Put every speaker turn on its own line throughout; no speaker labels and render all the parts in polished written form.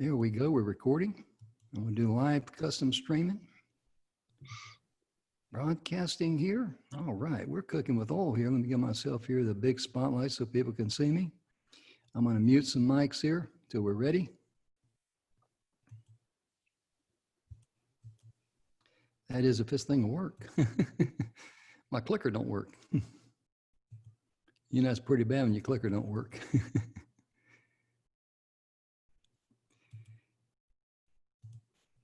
There we go. We're recording. I'm going to do live custom streaming. Broadcasting here. All right. We're cooking with oil here. Let me give myself here the big spotlight so people can see me. I'm going to mute some mics here till we're ready. That is if this thing will work. My clicker don't work. You know, it's pretty bad when your clicker don't work.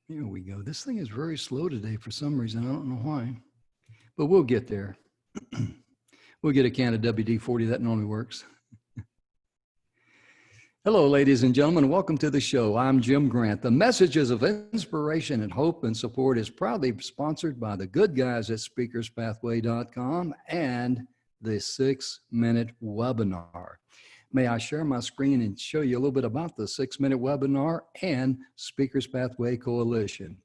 Here we go. This thing is very slow today for some reason. I don't know why, but we'll get there. We'll get a can of WD-40. That normally works. Hello, ladies and gentlemen. Welcome to the show. I'm Jim Grant. The Messages of Inspiration and Hope and Support is proudly sponsored by the good guys at SpeakersPathway.com and the 6-Minute Webinar. May I share my screen and show you a little bit about the 6-Minute Webinar and Speakers Pathway Coalition.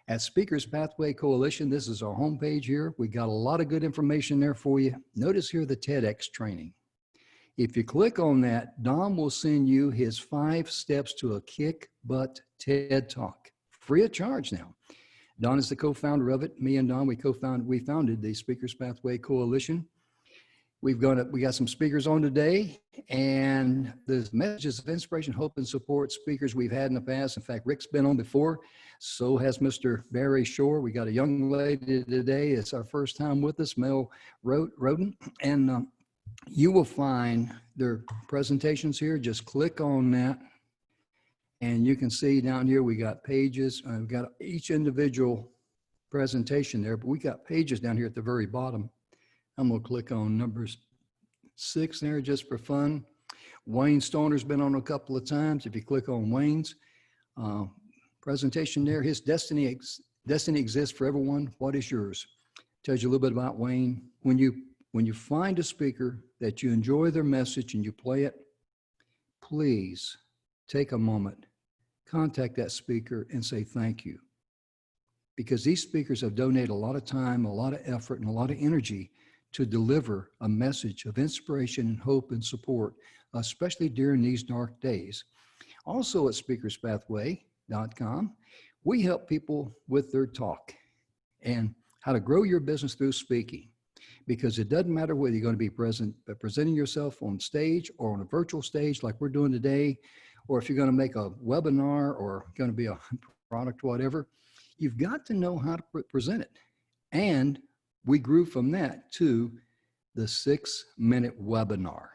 At Speakers Pathway Coalition, this is our homepage here. We got a lot of good information there for you. Notice here the TEDx training. If you click on that, Don will send you his 5 steps to a kick butt TED Talk, free of charge now. Don is the co-founder of it. Me and Don, we founded the Speakers Pathway Coalition. We got some speakers on today, and the Messages of Inspiration, Hope, and Support speakers we've had in the past. In fact, Rick's been on before. So has Mr. Barry Shore. We got a young lady today. It's our first time with us, Mel Roden. And you will find their presentations here. Just click on that, and you can see down here we got pages. We've got each individual presentation there, but we got pages down here at the very bottom. I'm going to click on number 6 there just for fun. Wayne Stoner's been on a couple of times. If you click on Wayne's presentation there, his destiny exists for everyone. What is yours? Tells you a little bit about Wayne. When you find a speaker that you enjoy their message and you play it, please take a moment, contact that speaker and say thank you. Because these speakers have donated a lot of time, a lot of effort, and a lot of energy to deliver a message of inspiration and hope and support, especially during these dark days. Also at SpeakersPathway.com, we help people with their talk and how to grow your business through speaking. Because it doesn't matter whether you're going to be presenting yourself on stage or on a virtual stage like we're doing today, or if you're going to make a webinar or going to be a product, whatever, you've got to know how to present it. And we grew from that to the 6-Minute Webinar.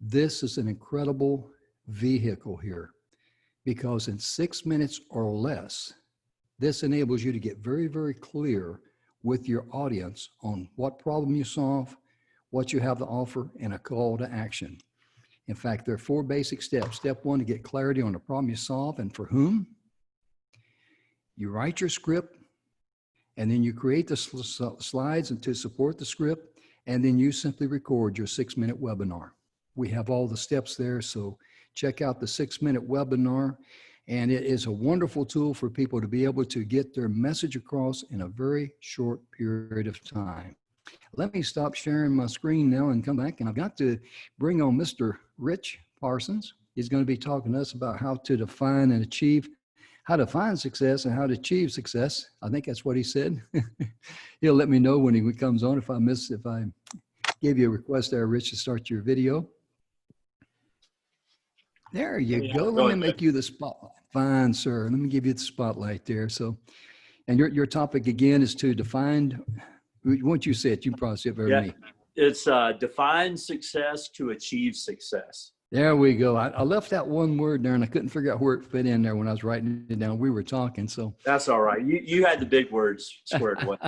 This is an incredible vehicle here because in 6 minutes or less, this enables you to get very, very clear with your audience on what problem you solve, what you have to offer, and a call to action. In fact, there are 4 basic steps. Step 1, to get clarity on the problem you solve and for whom. You write your script, and then you create the slides and to support the script, and then you simply record your 6-minute webinar. We have all the steps there, so check out the 6-minute webinar, and it is a wonderful tool for people to be able to get their message across in a very short period of time. Let me stop sharing my screen now and come back, and I've got to bring on Mr. Rich Parsons. He's going to be talking to us about how to define and achieve, how to find success and how to achieve success. I think that's what he said. He'll let me know when he comes on if I gave you a request there, Rich, to start your video. There you go. Let me make you the spotlight. Fine, sir. Let me give you the spotlight there. So, and your topic again is to define, once you say it, you can probably say it better than me.
It's define success to achieve success.
There we go. I left that one word there and I couldn't figure out where it fit in there when I was writing it down. We were talking, so.
That's all right. You had the big words squared away.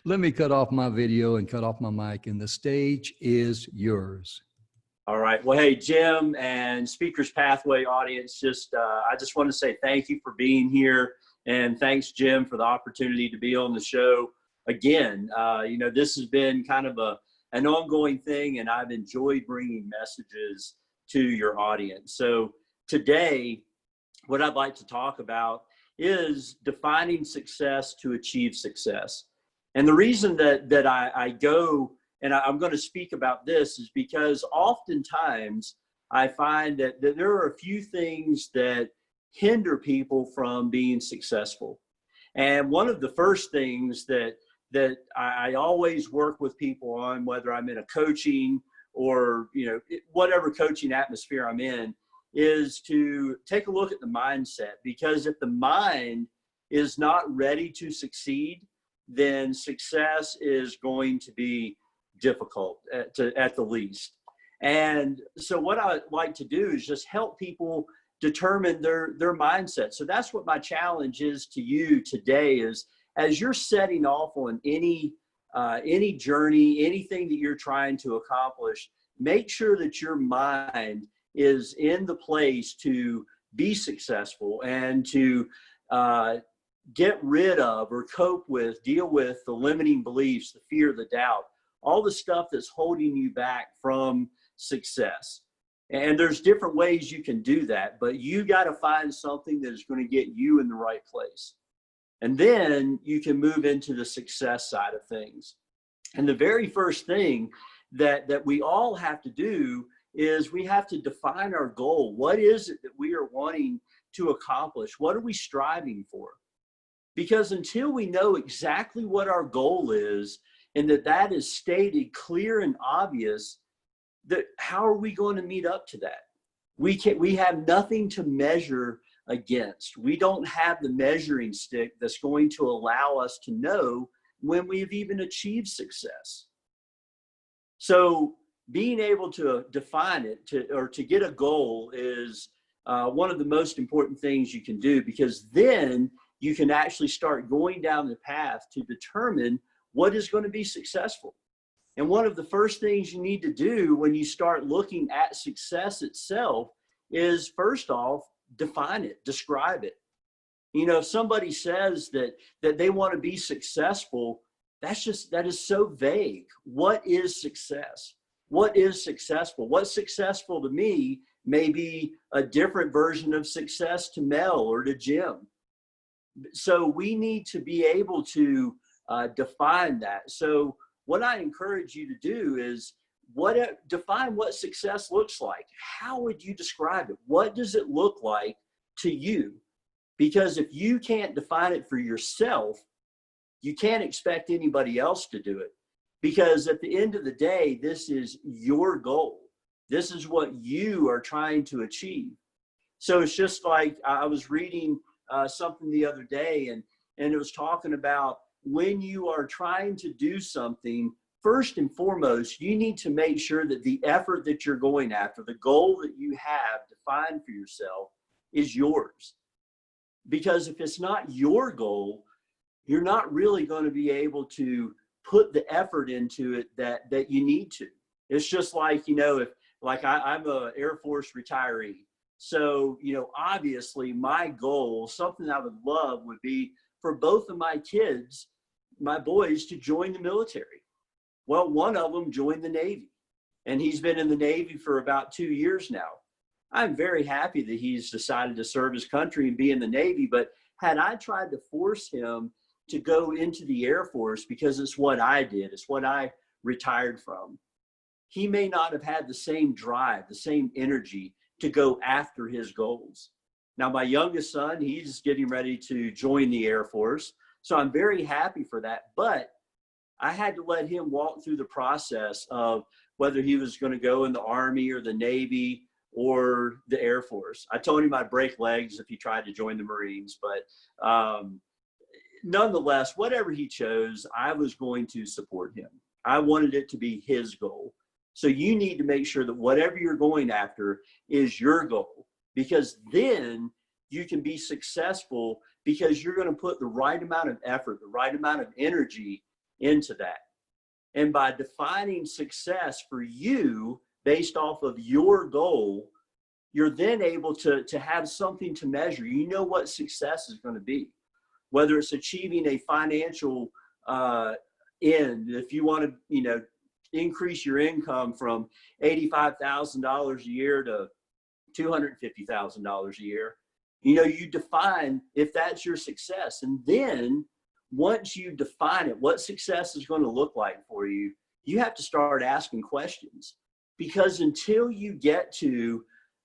Let me cut off my video and cut off my mic, and the stage is yours.
All right. Well, hey, Jim and Speakers Pathway audience, I just want to say thank you for being here. And thanks, Jim, for the opportunity to be on the show again. You know, this has been kind of an ongoing thing, and I've enjoyed bringing messages to your audience. So today, what I'd like to talk about is defining success to achieve success. And the reason that I go and I'm going to speak about this is because oftentimes I find that there are a few things that hinder people from being successful. And one of the first things that I always work with people on, whether I'm in a coaching or, whatever coaching atmosphere I'm in, is to take a look at the mindset. Because if the mind is not ready to succeed, then success is going to be difficult at the least. And so what I like to do is just help people determine their mindset. So that's what my challenge is to you today, is as you're setting off on any journey, anything that you're trying to accomplish, make sure that your mind is in the place to be successful and to get rid of or cope with, deal with the limiting beliefs, the fear, the doubt, all the stuff that's holding you back from success. And there's different ways you can do that, but you got to find something that is going to get you in the right place. And then you can move into the success side of things. And the very first thing that we all have to do is we have to define our goal. What is it that we are wanting to accomplish? What are we striving for? Because until we know exactly what our goal is, and that is stated clear and obvious, that how are we going to meet up to that? We have nothing to measure against. We don't have the measuring stick that's going to allow us to know when we've even achieved success. So being able to define it to get a goal is one of the most important things you can do, because then you can actually start going down the path to determine what is going to be successful. And one of the first things you need to do when you start looking at success itself is, first off, define it, describe it. If somebody says that they want to be successful, that is so vague. What is success? What is successful? What's successful to me may be a different version of success to Mel or to Jim. So we need to be able to define that. So what I encourage you to do is define what success looks like. How would you describe it? What does it look like to you? Because if you can't define it for yourself, you can't expect anybody else to do it. Because at the end of the day, this is your goal. This is what you are trying to achieve. So it's just like I was reading something the other day, and it was talking about when you are trying to do something, first and foremost, you need to make sure that the effort that you're going after, the goal that you have defined for yourself, is yours. Because if it's not your goal, you're not really going to be able to put the effort into it that you need to. It's just like, I'm an Air Force retiree. So, obviously my goal, something I would love, would be for both of my kids, my boys, to join the military. Well, one of them joined the Navy, and he's been in the Navy for about 2 years now. I'm very happy that he's decided to serve his country and be in the Navy, but had I tried to force him to go into the Air Force because it's what I did, it's what I retired from, he may not have had the same drive, the same energy to go after his goals. Now, my youngest son, he's getting ready to join the Air Force. So I'm very happy for that. But I had to let him walk through the process of whether he was going to go in the Army or the Navy or the Air Force. I told him I'd break legs if he tried to join the Marines. But nonetheless, whatever he chose, I was going to support him. I wanted it to be his goal. So you need to make sure that whatever you're going after is your goal, because then you can be successful, because you're going to put the right amount of effort, the right amount of energy into that. And by defining success for you based off of your goal, you're then able to have something to measure. You know what success is going to be, whether it's achieving a financial end. If you want to, increase your income from $85,000 a year to $250,000 a year, you define if that's your success. And then once you define it, what success is going to look like for you, you have to start asking questions. Because until you get to,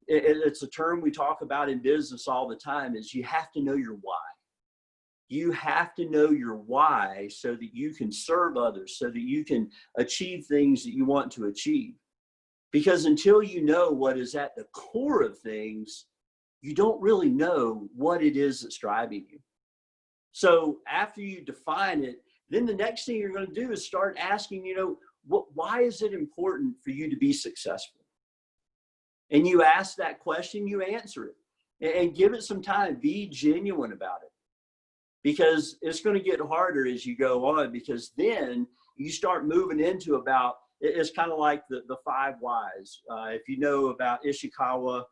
it's a term we talk about in business all the time, is you have to know your why. You have to know your why so that you can serve others, so that you can achieve things that you want to achieve. Because until you know what is at the core of things, you don't really know what it is that's driving you. So after you define it, then the next thing you're going to do is start asking, why is it important for you to be successful? And you ask that question, you answer it, and give it some time. Be genuine about it, because it's going to get harder as you go on, because then you start moving into about, it's kind of like the 5 whys. If you know about Ishikawa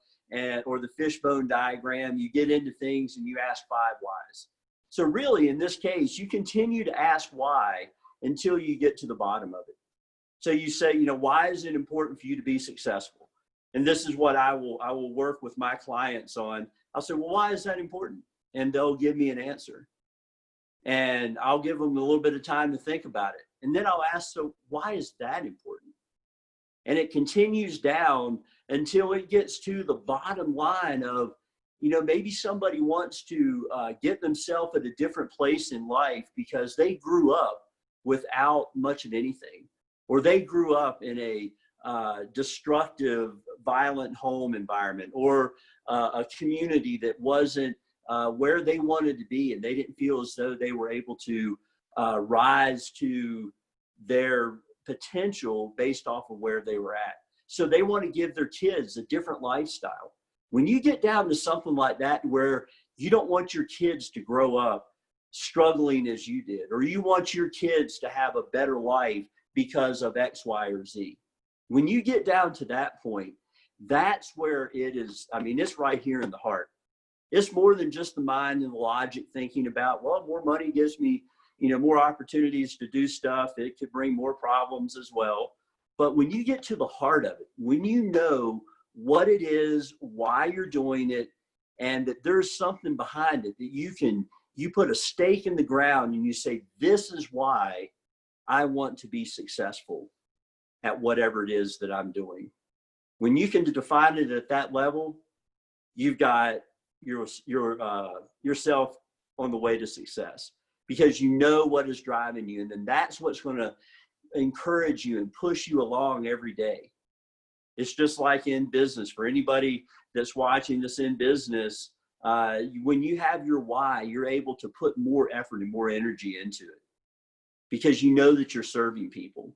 or the fishbone diagram, you get into things and you ask 5 whys. So really, in this case, you continue to ask why until you get to the bottom of it. So you say, why is it important for you to be successful? And this is what I will work with my clients on. I'll say, well, why is that important? And they'll give me an answer. And I'll give them a little bit of time to think about it. And then I'll ask, so why is that important? And it continues down until it gets to the bottom line of, maybe somebody wants to get themselves at a different place in life because they grew up without much of anything, or they grew up in a destructive, violent home environment, or a community that wasn't where they wanted to be, and they didn't feel as though they were able to rise to their potential based off of where they were at. So they want to give their kids a different lifestyle. When you get down to something like that, where you don't want your kids to grow up struggling as you did, or you want your kids to have a better life because of X, Y, or Z. When you get down to that point, that's where it is. I mean, it's right here in the heart. It's more than just the mind and the logic thinking about, well, more money gives me, more opportunities to do stuff. It could bring more problems as well. But when you get to the heart of it, when you know what it is, why you're doing it, and that there's something behind it, that you put a stake in the ground and you say, this is why I want to be successful at whatever it is that I'm doing. When you can define it at that level, you've got yourself on the way to success, because you know what is driving you. And then that's what's going to encourage you and push you along every day. It's just like in business. For anybody that's watching this in business, when you have your why, you're able to put more effort and more energy into it, because you know that you're serving people.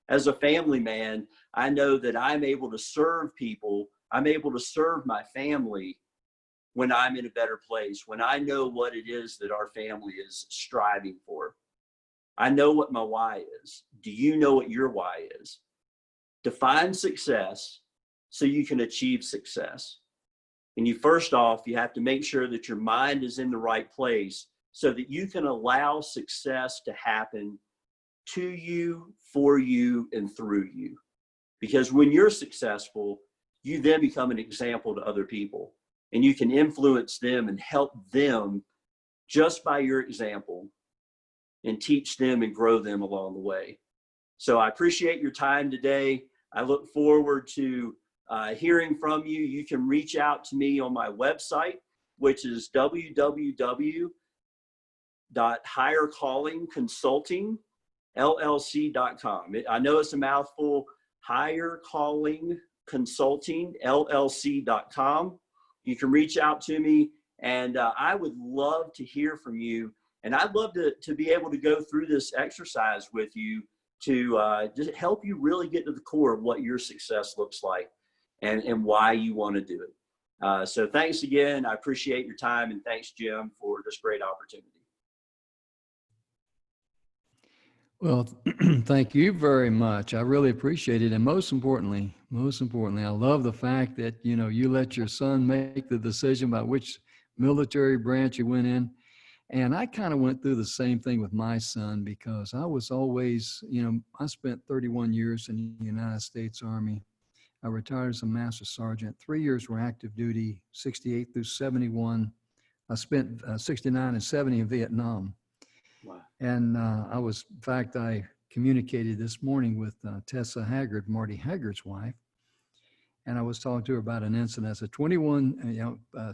As a family man, I know that I'm able to serve people. I'm able to serve my family when I'm in a better place, when I know what it is that our family is striving for. I know what my why is. Do you know what your why is? Define success so you can achieve success. And you have to make sure that your mind is in the right place so that you can allow success to happen to you, for you, and through you. Because when you're successful, you then become an example to other people, and you can influence them and help them just by your example, and teach them and grow them along the way. So I appreciate your time today. I look forward to hearing from you. You can reach out to me on my website, which is www.highercallingconsultingllc.com. I know it's a mouthful. highercallingconsultingllc.com. You can reach out to me, and I would love to hear from you. And I'd love to be able to go through this exercise with you to just help you really get to the core of what your success looks like and why you want to do it. So thanks again. I appreciate your time, and thanks, Jim, for this great opportunity.
Well, thank you very much. I really appreciate it. And most importantly, I love the fact that, you let your son make the decision about which military branch you went in. And I kind of went through the same thing with my son, because I was always, I spent 31 years in the United States Army. I retired as a master sergeant. 3 years were active duty, 68 through 71. I spent 69 and 70 in Vietnam.
Wow.
And I communicated this morning with Tessa Haggard, Marty Haggard's wife, and I was talking to her about an incident. I said,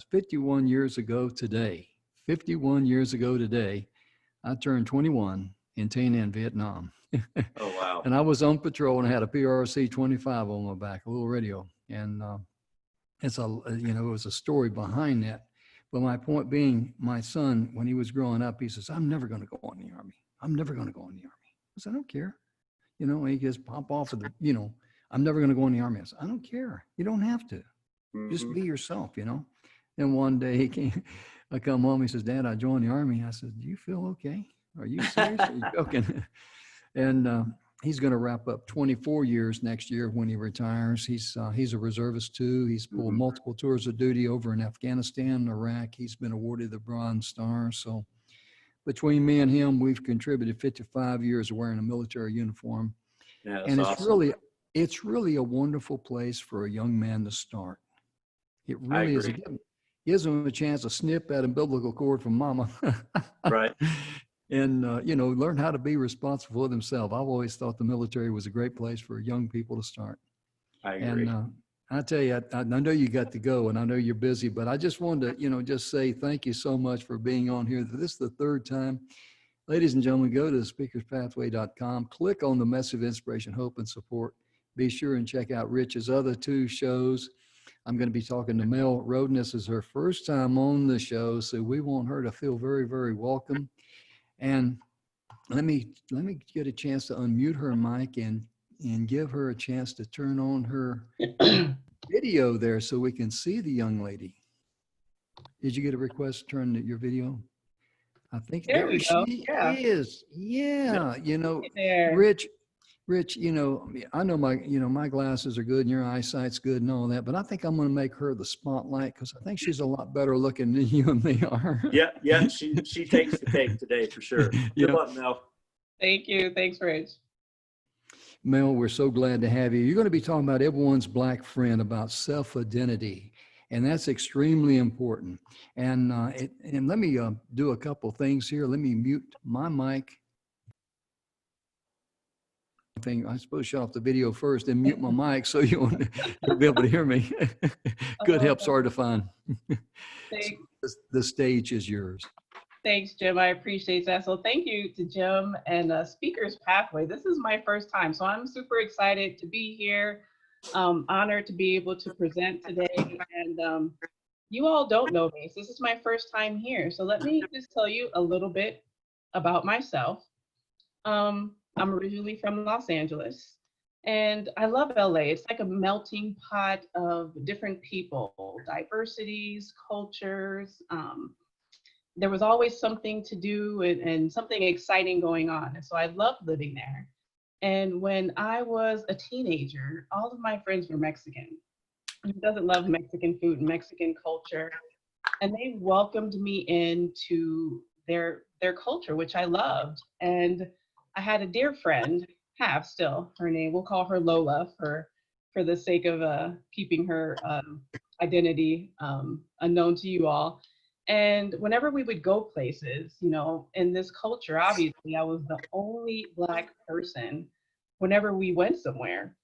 51 years ago today, 51 years ago today, I turned 21 in Tay Ninh, Vietnam.
Oh, wow.
And I was on patrol and I had a PRC 25 on my back, a little radio. And it was a story behind that. But my point being, my son, when he was growing up, he says, I'm never going to go in the Army. I'm never going to go in the Army. I said, I don't care. He just pop off of I'm never going to go in the Army. I said, I don't care. You don't have to. Just be yourself, And one day I come home, he says, Dad, I joined the Army. I said, do you feel okay? Are you serious? Are you joking? And he's going to wrap up 24 years next year when he retires. He's a reservist too. He's pulled multiple tours of duty over in Afghanistan, Iraq. He's been awarded the Bronze Star. So between me and him, we've contributed 55 years of wearing a military uniform.
Yeah,
and
awesome.
it's really a wonderful place for a young man to start. It really is. It gives him a chance to snip at a umbilical cord from mama.
Right.
And, learn how to be responsible for themselves. I've always thought the military was a great place for young people to start.
I agree.
And I tell you, I know you got to go and I know you're busy, but I just wanted to, just say thank you so much for being on here. This is the third time. Ladies and gentlemen, go to speakerspathway.com, click on the message of inspiration, hope, and support. Be sure and check out Rich's other two shows. I'm going to be talking to Mel Roden. This is her first time on the show, so we want her to feel very, very welcome. And let me get a chance to unmute her mic and give her a chance to turn on her video there so we can see the young lady. Did you get a request to turn your video? I think there she is. Yeah. Rich, I know my glasses are good and your eyesight's good and all that, but I think I'm going to make her the spotlight because I think she's a lot better looking than you and me are.
Yeah. She takes the cake today for sure. Good luck, Mel.
Thank you. Thanks, Rich.
Mel, we're so glad to have you. You're going to be talking about everyone's black friend, about self-identity. And that's extremely important. And let me do a couple things here. Let me mute my mic. I'm supposed to shut off the video first and mute my mic so you'll be able to hear me. Good help, hard to find. The stage is yours.
Thanks, Jim. I appreciate that. So thank you to Jim and Speakers Pathway. This is my first time, so I'm super excited to be here. Honored to be able to present today. And you all don't know me, so this is my first time here. So let me just tell you a little bit about myself. I'm originally from Los Angeles, and I love LA. It's like a melting pot of different people, diversities, cultures. There was always something to do and something exciting going on. And so I loved living there. And when I was a teenager, all of my friends were Mexican. Who doesn't love Mexican food and Mexican culture? And they welcomed me into their culture, which I loved. And I had a dear friend, have still, her name, we'll call her Lola for the sake of keeping her identity unknown to you all. And whenever we would go places, in this culture, obviously, I was the only Black person whenever we went somewhere.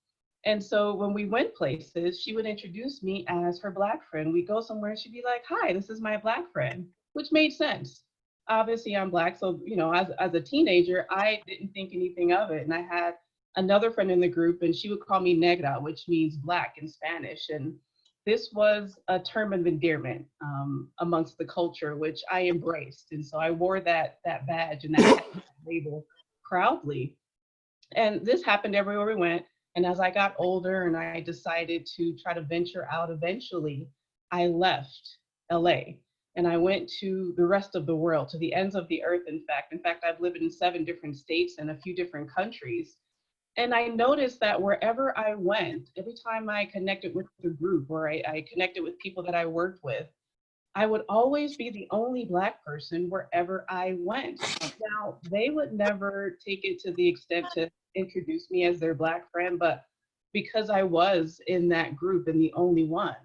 And so when we went places, she would introduce me as her Black friend. We'd go somewhere, she'd be like, hi, this is my Black friend, which made sense. Obviously, I'm Black, so, as a teenager, I didn't think anything of it. And I had another friend in the group, and she would call me Negra, which means Black in Spanish. And this was a term of endearment amongst the culture, which I embraced. And so I wore that badge and that label proudly. And this happened everywhere we went. And as I got older and I decided to try to venture out eventually, I left LA and I went to the rest of the world, to the ends of the earth, in fact. In fact, I've lived in 7 different states and a few different countries. And I noticed that wherever I went, every time I connected with the group or I connected with people that I worked with, I would always be the only Black person wherever I went. Now, they would never take it to the extent to introduce me as their Black friend, but because I was in that group and the only one,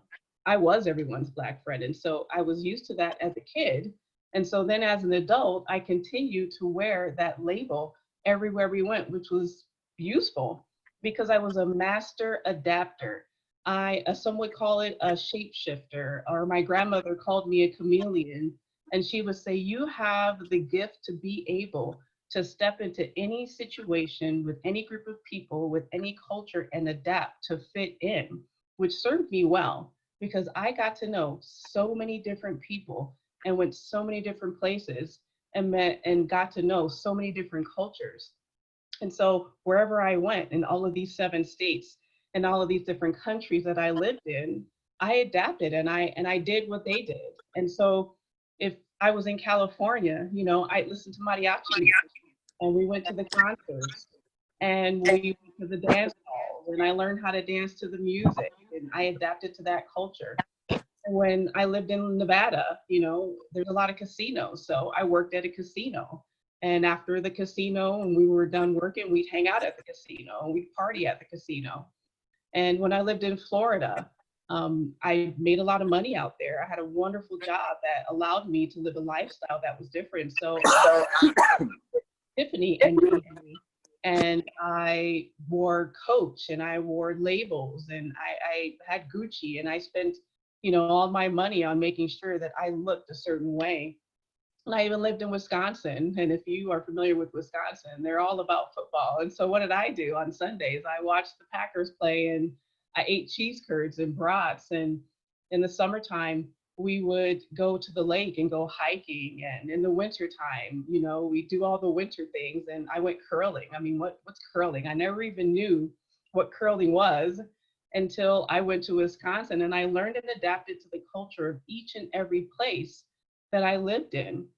I was everyone's Black friend. And so I was used to that as a kid. And so then as an adult, I continued to wear that label everywhere we went, which was useful because I was a master adapter. Some would call it a shapeshifter, or my grandmother called me a chameleon. And she would say, you have the gift to be able to step into any situation with any group of people, with any culture, and adapt to fit in, which served me well because I got to know so many different people and went so many different places and met and got to know so many different cultures. And so wherever I went in all of these 7 states and all of these different countries that I lived in, I adapted and I did what they did. And so if I was in California, I listened to mariachi music, and we went to the concerts, and we went to the dance halls, and I learned how to dance to the music, and I adapted to that culture. And when I lived in Nevada, there's a lot of casinos, so I worked at a casino. And after the casino, and we were done working, we'd hang out at the casino and we'd party at the casino. And when I lived in Florida, I made a lot of money out there. I had a wonderful job that allowed me to live a lifestyle that was different. So Tiffany and I wore Coach and I wore labels and I had Gucci, and I spent, all my money on making sure that I looked a certain way. And I even lived in Wisconsin. And if you are familiar with Wisconsin, they're all about football. And so what did I do on Sundays? I watched the Packers play and I ate cheese curds and brats. And in the summertime, we would go to the lake and go hiking. And in the wintertime, we do all the winter things. And I went curling. I mean, what's curling? I never even knew what curling was until I went to Wisconsin, and I learned and adapted to the culture of each and every place that I lived in.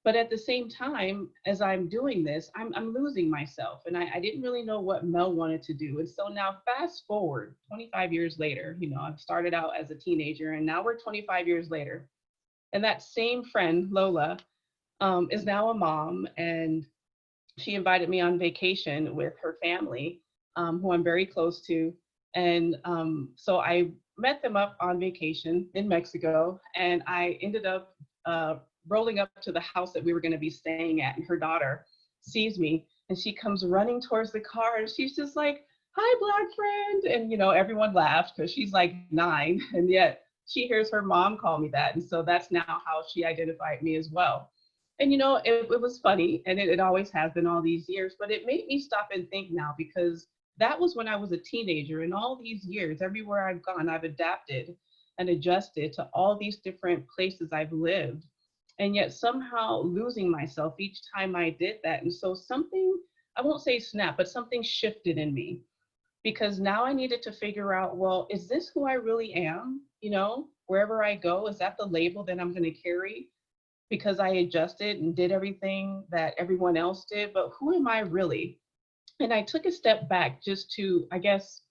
But at the same time, as I'm doing this, I'm losing myself. And I didn't really know what Mel wanted to do. And so now fast forward 25 years later, I've started out as a teenager and now we're 25 years later. And that same friend, Lola, is now a mom, and she invited me on vacation with her family, who I'm very close to. And so I met them up on vacation in Mexico, and I ended up rolling up to the house that we were going to be staying at, and her daughter sees me and she comes running towards the car and she's just like, hi, Black friend. And, everyone laughed because she's like 9, and yet she hears her mom call me that. And so that's now how she identified me as well. And, it was funny, and it always has been all these years, but it made me stop and think now, because that was when I was a teenager, and all these years, everywhere I've gone, I've adapted and adjusted to all these different places I've lived, and yet somehow losing myself each time I did that. And so something, I won't say snap, but something shifted in me, because now I needed to figure out, well, is this who I really am? Wherever I go, is that the label that I'm going to carry? Because I adjusted and did everything that everyone else did, but who am I really? And I took a step back just to, I guess,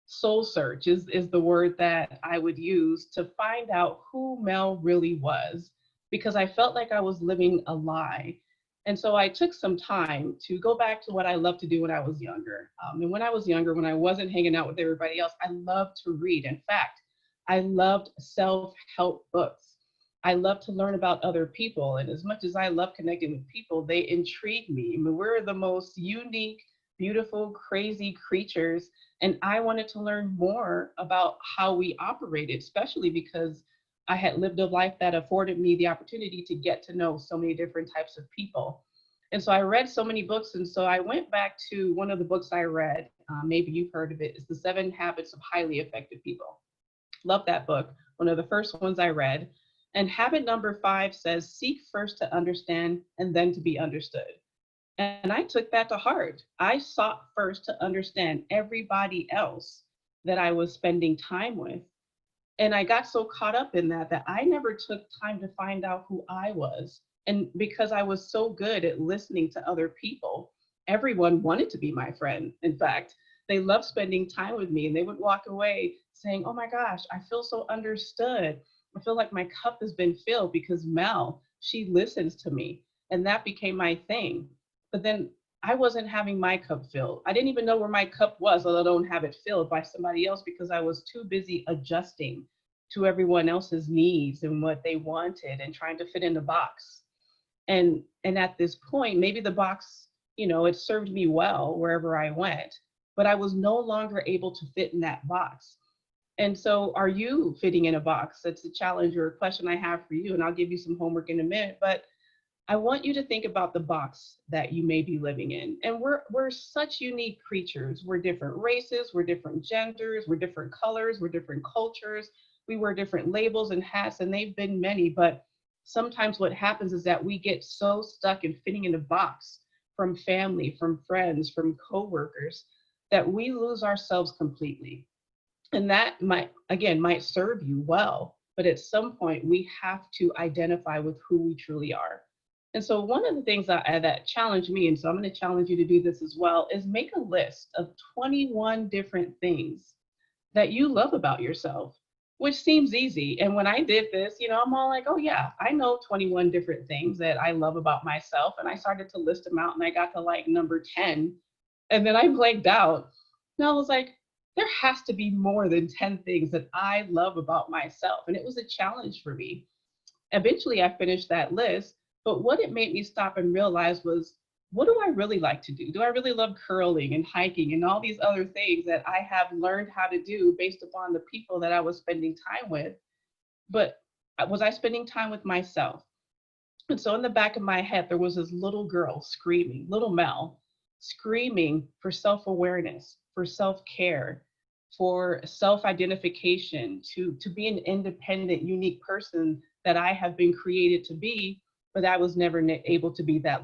soul search is the word that I would use to find out who Mel really was, because I felt like I was living a lie. And so I took some time to go back to what I loved to do when I was younger. And when I was younger, when I wasn't hanging out with everybody else, I loved to read. In fact, I loved self-help books. I love to learn about other people. And as much as I love connecting with people, they intrigue me. I mean, we're the most unique, beautiful, crazy creatures. And I wanted to learn more about how we operated, especially because I had lived a life that afforded me the opportunity to get to know so many different types of people. And so I read so many books. And so I went back to one of the books I read, maybe you've heard of it, it's The 7 Habits of Highly Effective People. Love that book, one of the first ones I read. And habit number 5 says, seek first to understand and then to be understood. And I took that to heart. I sought first to understand everybody else that I was spending time with. And I got so caught up in that I never took time to find out who I was. And because I was so good at listening to other people, everyone wanted to be my friend. In fact, they loved spending time with me, and they would walk away saying, oh my gosh, I feel so understood. I feel like my cup has been filled because Mel, she listens to me. And that became my thing. But then I wasn't having my cup filled. I didn't even know where my cup was, let alone have it filled by somebody else, because I was too busy adjusting to everyone else's needs and what they wanted and trying to fit in the box. And at this point, maybe the box it served me well wherever I went, but I was no longer able to fit in that box. And so, are you fitting in a box? That's a challenge or a question I have for you, and I'll give you some homework in a minute. But I want you to think about the box that you may be living in. And we're such unique creatures. We're different races, we're different genders, we're different colors, we're different cultures. We wear different labels and hats, and they've been many. But sometimes what happens is that we get so stuck in fitting in a box from family, from friends, from coworkers, that we lose ourselves completely. And that might serve you well, but at some point we have to identify with who we truly are. And so one of the things that challenged me, and so I'm going to challenge you to do this as well, is make a list of 21 different things that you love about yourself, which seems easy. And when I did this, I'm all like, oh yeah, I know 21 different things that I love about myself. And I started to list them out, and I got to like number 10. And then I blanked out. And I was like, there has to be more than 10 things that I love about myself. And it was a challenge for me. Eventually, I finished that list. But what it made me stop and realize was, what do I really like to do? Do I really love curling and hiking and all these other things that I have learned how to do based upon the people that I was spending time with? But was I spending time with myself? And so in the back of my head, there was this little girl screaming, little Mel, screaming for self-awareness, for self-care, for self-identification, to be an independent, unique person that I have been created to be, but I was never able to be that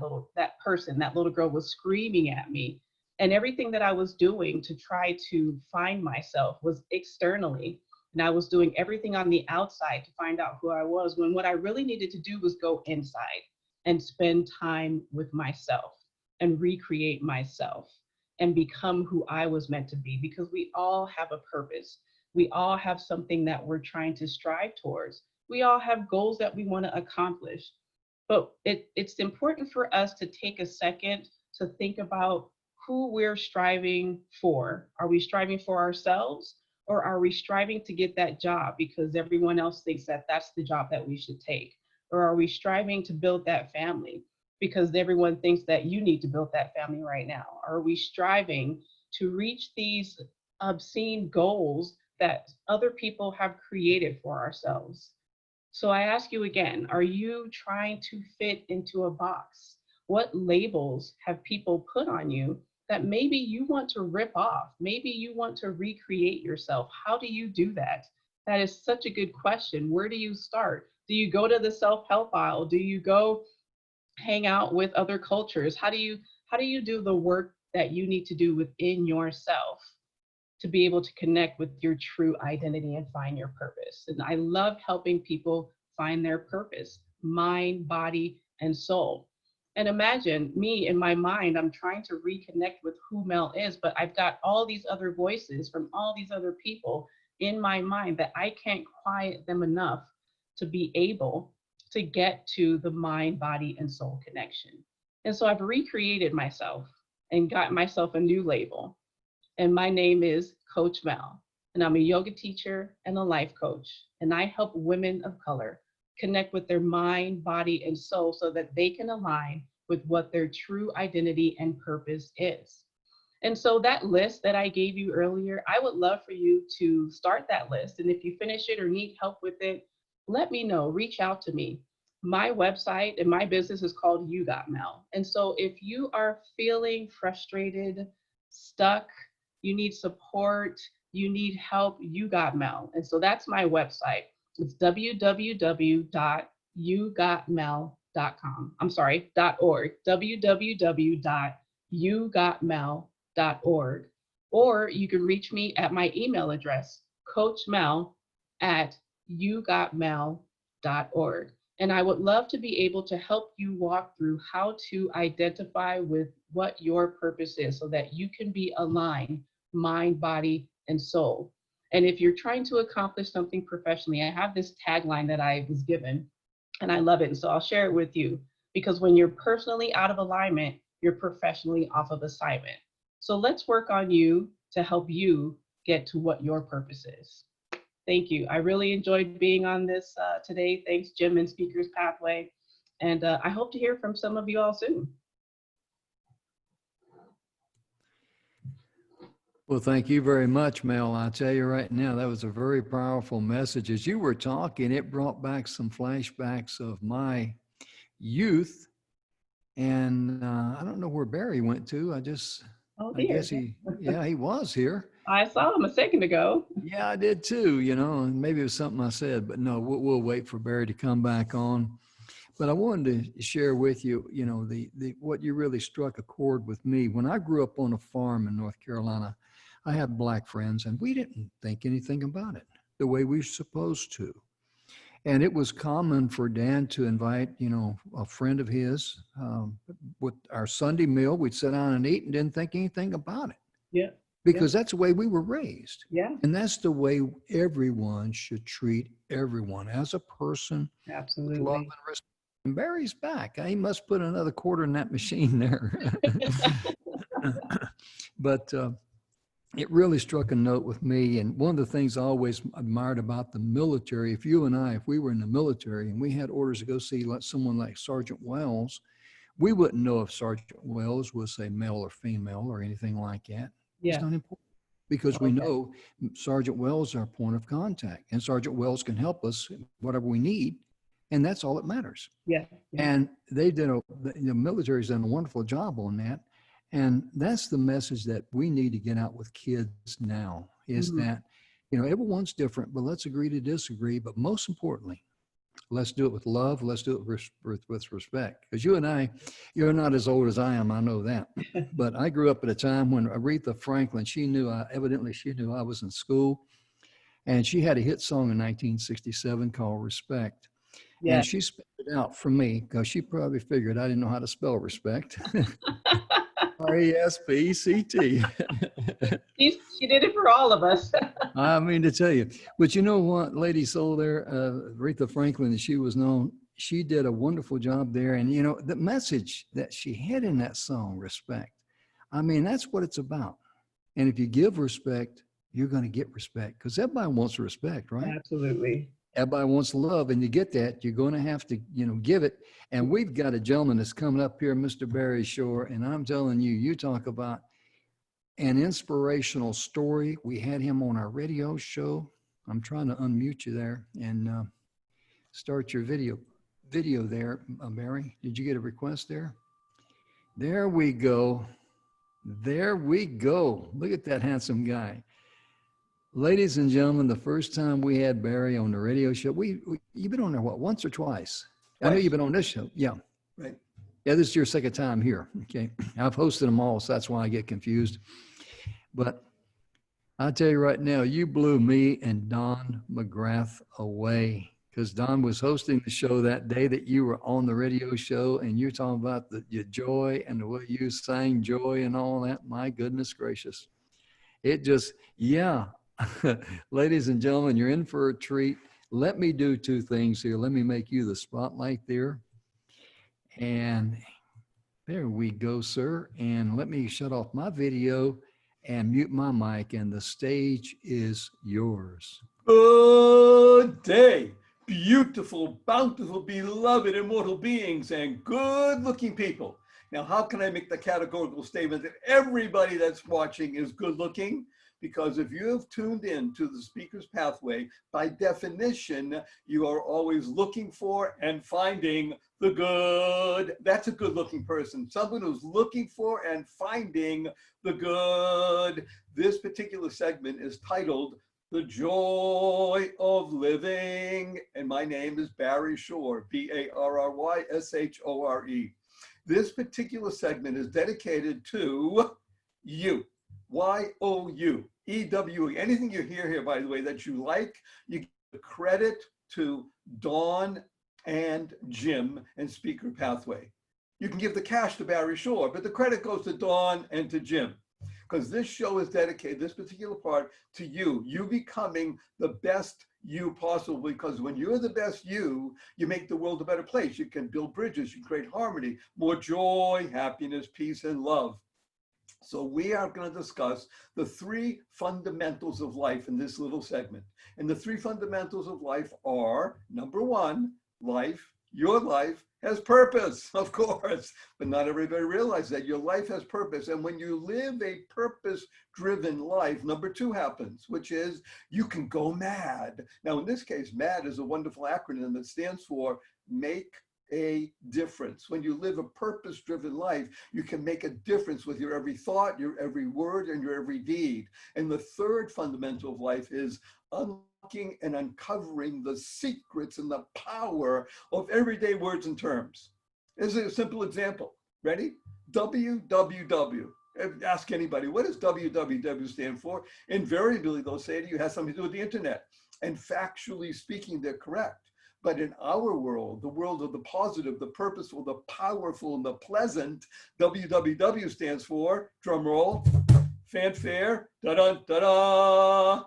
person. That little girl was screaming at me. And everything that I was doing to try to find myself was externally. And I was doing everything on the outside to find out who I was, when what I really needed to do was go inside and spend time with myself and recreate myself and become who I was meant to be, because we all have a purpose. We all have something that we're trying to strive towards. We all have goals that we want to accomplish. But it's important for us to take a second to think about who we're striving for. Are we striving for ourselves, or are we striving to get that job because everyone else thinks that that's the job that we should take? Or are we striving to build that family because everyone thinks that you need to build that family right now? Are we striving to reach these obscene goals that other people have created for ourselves? So I ask you again, are you trying to fit into a box? What labels have people put on you that maybe you want to rip off? Maybe you want to recreate yourself. How do you do that? That is such a good question. Where do you start? Do you go to the self-help aisle? Do you go hang out with other cultures? How do you do the work that you need to do within yourself to be able to connect with your true identity and find your purpose? And I love helping people find their purpose, mind, body, and soul. And imagine me in my mind, I'm trying to reconnect with who Mel is, but I've got all these other voices from all these other people in my mind that I can't quiet them enough to be able to get to the mind, body, and soul connection. And so I've recreated myself and got myself a new label. And my name is Coach Mel, and I'm a yoga teacher and a life coach. And I help women of color connect with their mind, body, and soul so that they can align with what their true identity and purpose is. And so that list that I gave you earlier, I would love for you to start that list. And if you finish it or need help with it, let me know, reach out to me. My website and my business is called You Got Mel. And so if you are feeling frustrated, stuck, you need support, you need help, You Got Mel. And so that's my website. It's www.yougotmel.com. I'm sorry, .org. www.yougotmel.org. Or you can reach me at my email address, coachmel@yougotmel.org. And I would love to be able to help you walk through how to identify with what your purpose is so that you can be aligned, mind, body, and soul. And if you're trying to accomplish something professionally, I have this tagline that I was given, and I love it. And so I'll share it with you, because when you're personally out of alignment, you're professionally off of assignment. So let's work on you to help you get to what your purpose is. Thank you. I really enjoyed being on this today. Thanks, Jim and Speakers Pathway. And I hope to hear from some of you all soon.
Well, thank you very much, Mel. I tell you right now, that was a very powerful message. As you were talking, it brought back some flashbacks of my youth. And I don't know where Barry went to.
Oh
I
dear.
guess yeah, he was here.
I saw him a second ago.
Yeah, I did too, and maybe it was something I said, but no, we'll wait for Barry to come back on. But I wanted to share with you, what you really struck a chord with me. When I grew up on a farm in North Carolina, I had black friends and we didn't think anything about it the way we were supposed to. And it was common for Dan to invite, a friend of his with our Sunday meal. We'd sit down and eat and didn't think anything about it
Yeah.
because that's the way we were raised.
Yeah.
And that's the way everyone should treat everyone as a person with love
Absolutely.
and respect. And Barry's back. He must put another quarter in that machine there. But it really struck a note with me. And one of the things I always admired about the military, if we were in the military and we had orders to go see someone like Sergeant Wells, we wouldn't know if Sergeant Wells was a male or female or anything like that.
Yeah.
It's not important because we
Okay.
know Sergeant Wells is our point of contact and Sergeant Wells can help us whatever we need. And that's all that matters.
Yeah. Yeah.
And the military's done a wonderful job on that. And that's the message that we need to get out with kids now is that, everyone's different, but let's agree to disagree. But most importantly, let's do it with love. Let's do it with respect. Because you're not as old as I am. I know that. But I grew up at a time when Aretha Franklin, she knew I was in school. And she had a hit song in 1967 called Respect.
Yeah.
And she spelled it out for me because she probably figured I didn't know how to spell respect. R-E-S-P-E-C-T.
She did it for all of us.
I mean to tell you. But you know what, Lady Soul there, Aretha Franklin, she was known, she did a wonderful job there. And the message that she had in that song, respect, I mean, that's what it's about. And if you give respect, you're going to get respect because everybody wants respect, right?
Absolutely.
Everybody wants love, and to get that, you're going to have to, give it. And we've got a gentleman that's coming up here, Mr. Barry Shore, and I'm telling you, you talk about an inspirational story. We had him on our radio show. I'm trying to unmute you there and start your video there, Barry. Did you get a request there? There we go. There we go. Look at that handsome guy. Ladies and gentlemen, the first time we had Barry on the radio show, you've been on there, once or twice? I know you've been on this show. Yeah.
Right.
Yeah, this is your second time here. Okay. I've hosted them all, so that's why I get confused. But I'll tell you right now, you blew me and Don McGrath away because Don was hosting the show that day that you were on the radio show, and you're talking about your joy and the way you sang joy and all that. My goodness gracious. It just, yeah. Ladies and gentlemen, you're in for a treat. Let me do two things here. Let me make you the spotlight there. And there we go, sir. And let me shut off my video and mute my mic, and the stage is yours.
Good day, beautiful, bountiful, beloved, immortal beings and good-looking people. Now, how can I make the categorical statement that everybody that's watching is good-looking? Because if you have tuned in to the Speaker's Pathway, by definition, you are always looking for and finding the good. That's a good-looking person, someone who's looking for and finding the good. This particular segment is titled The Joy of Living, and my name is Barry Shore, B-A-R-R-Y-S-H-O-R-E. This particular segment is dedicated to you. Y-O-U, E-W-E. Anything you hear here, by the way, that you like, you give the credit to Dawn and Jim and Speaker Pathway. You can give the cash to Barry Shore, but the credit goes to Dawn and to Jim, because this show is dedicated, this particular part, to you. You becoming the best you possible, because when you're the best you make the world a better place. You can build bridges, you create harmony, more joy, happiness, peace, and love. So we are going to discuss the three fundamentals of life in this little segment. And the three fundamentals of life are, number one, life Your life has purpose, of course, but not everybody realizes that your life has purpose. And when you live a purpose-driven life, number two happens, which is you can go mad. Now, in this case, MAD is a wonderful acronym that stands for Make a Difference. When you live a purpose-driven life, you can make a difference with your every thought, your every word, and your every deed. And the third fundamental of life is unlocking and uncovering the secrets and the power of everyday words and terms. This is a simple example. Ready? WWW. Ask anybody, what does WWW stand for? Invariably, they'll say to you, it has something to do with the internet. And factually speaking, they're correct. But in our world, the world of the positive, the purposeful, the powerful, and the pleasant, WWW stands for, drum roll, fanfare, da-da, da-da.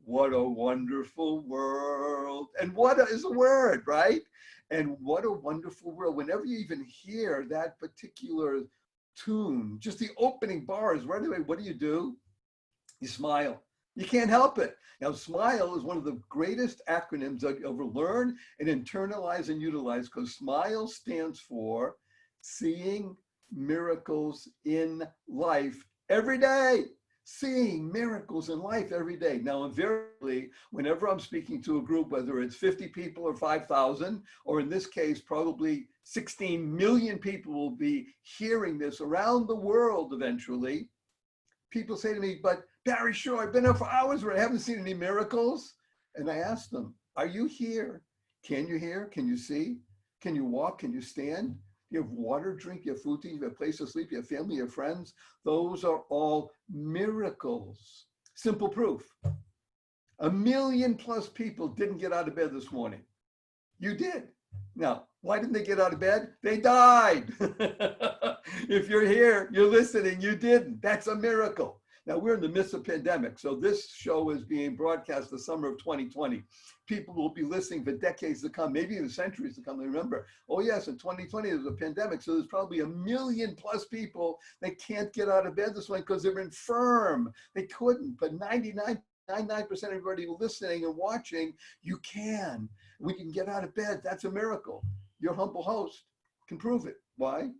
What a wonderful world. And what is a word, right? And what a wonderful world. Whenever you even hear that particular tune, just the opening bars, right away, what do? You smile. You can't help it. Now, SMILE is one of the greatest acronyms that you'll ever learn and internalize and utilize, because SMILE stands for Seeing Miracles in Life Every Day. Seeing miracles in life every day. Now, invariably, whenever I'm speaking to a group, whether it's 50 people or 5,000, or in this case, probably 16 million people will be hearing this around the world eventually, people say to me, but Barry, sure, I've been there for hours, but I haven't seen any miracles. And I ask them, are you here? Can you hear? Can you see? Can you walk? Can you stand? You have water, drink, you have food to eat, you have a place to sleep, you have family, you have friends. Those are all miracles. Simple proof. 1 million plus people didn't get out of bed this morning. You did. Now, why didn't they get out of bed? They died. If you're here, you're listening, you didn't. That's a miracle. Now, we're in the midst of pandemic, so this show is being broadcast the summer of 2020. People will be listening for decades to come, maybe even centuries to come. They remember, oh yes, in 2020 there was a pandemic, so there's probably 1 million plus people that can't get out of bed this morning because they're infirm. They couldn't, but 99% of everybody listening and watching, you can. We can get out of bed. That's a miracle. Your humble host can prove it. Why?